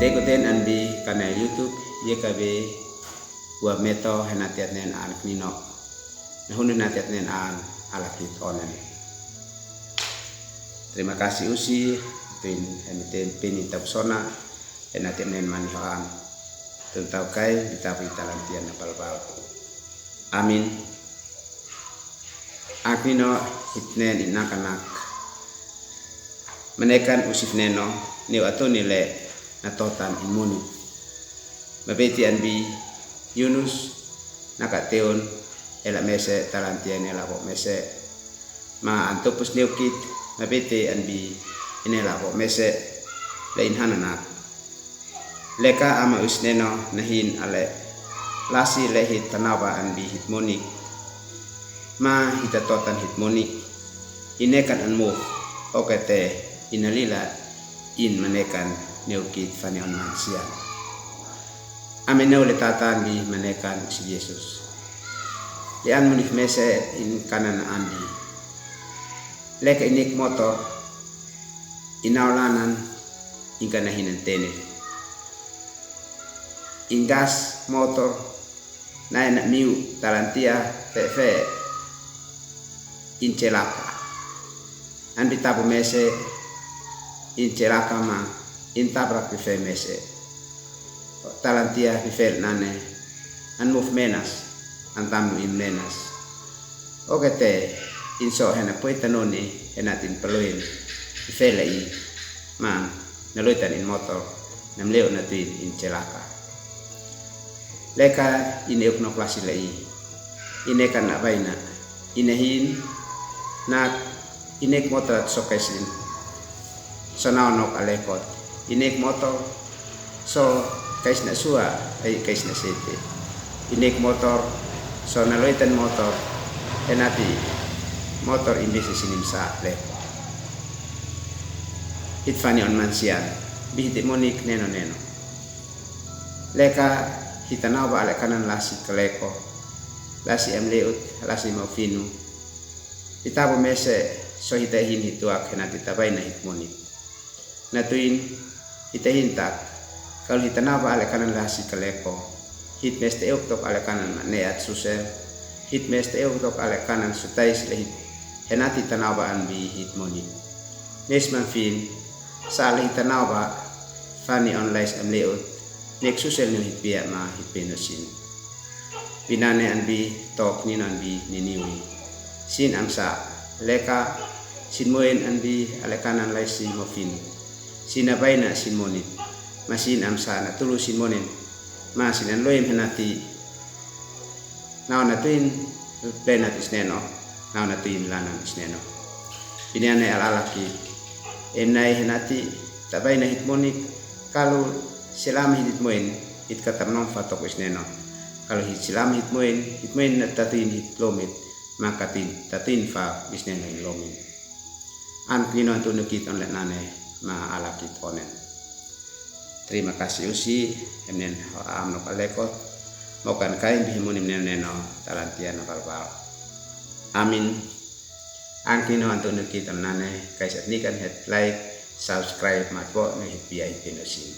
Ikutin anbi kanal YouTube YKB buat meto henatiat nen an knino. Nahunu natiat nen an alakit onen. Terima kasih usi tin heniten pini tapsona henatiat nen manihan. Tentau kai ditapi talantian napal-pal. Amin. Aknino hitnen inakanak. Menekan usif neno ni atau nile natotan imuni. Mabeti anbi Yunus nakateon ela mese talantian ela bo mese ma antopus neukit mabeti anbi inela bo mese lain hananak. Leka ama usneno nahin ale lasi lehit tanawa anbi hitmonik ma hitatotan hitmonik inekan anmuf okete inalila in menekan neukit fanion mansian. Amin na ulit tatan di menekan si Yesus. Lian munif mese in kanan andi. Leka inik motor inaulanan ingkanahinan tene. Ingas motor na enak miu talantia tefe incelaka. Andi tabu mese incelaka ma intabrak bife mese. Talantia bifel nane an move menas antamu in menas. Okete inso hena poitanoni henatin peluin bifel i ma naluitan in motor namleo natin in celaka. Leka ineuk no klasi lai inekan na baina inehin nak inek motor sokesin sonao nok alekot inek motor so kais na sua ay kais na sete inek motor so naloitan motor enati motor imbis sinim sa leko itfani on mansian bihiti monik neno leka hitanaw ba ale kanan lasi kaleko lasi amleut lasi maufinu itabo mese so hitahin hituak henati tabay na hitmonik natuin hitahin tak kalau hitanaw ba ale kanan lasi kaleko hit meste euktok ale kanan neat susel hit meste euktok ale kanan sutais lehit henati tanaw ba anbi hitmonik nesman fin sa ale hitanaw ba fani online amleut nek susel no hitpia ma hitpenosin binane anbi tok ni anbi niniwi sin amsa leka sin moen anbi ale kanan laisi mofin sinabaina sin monit masin amsa na tulu sin monen masin an loim henati naw natuin plenat isneno naw natuin lanan isneno binane alalaki enai henati tabaina hitmonik kalau selama hit moen hit katamnon fatok isneno kalau hit selama hit moen na tatin hit lomit maka tatin fa isneno lomin an kino antu nukit onlet nane ma alakit onen. Terima kasih usi emnen amno kalekot mokan kain bihimunim neno talantian napal-pal. Amin. An kino antu nukit onane kaisat nikan het like subscribe matbo no hit biya hit pinosin.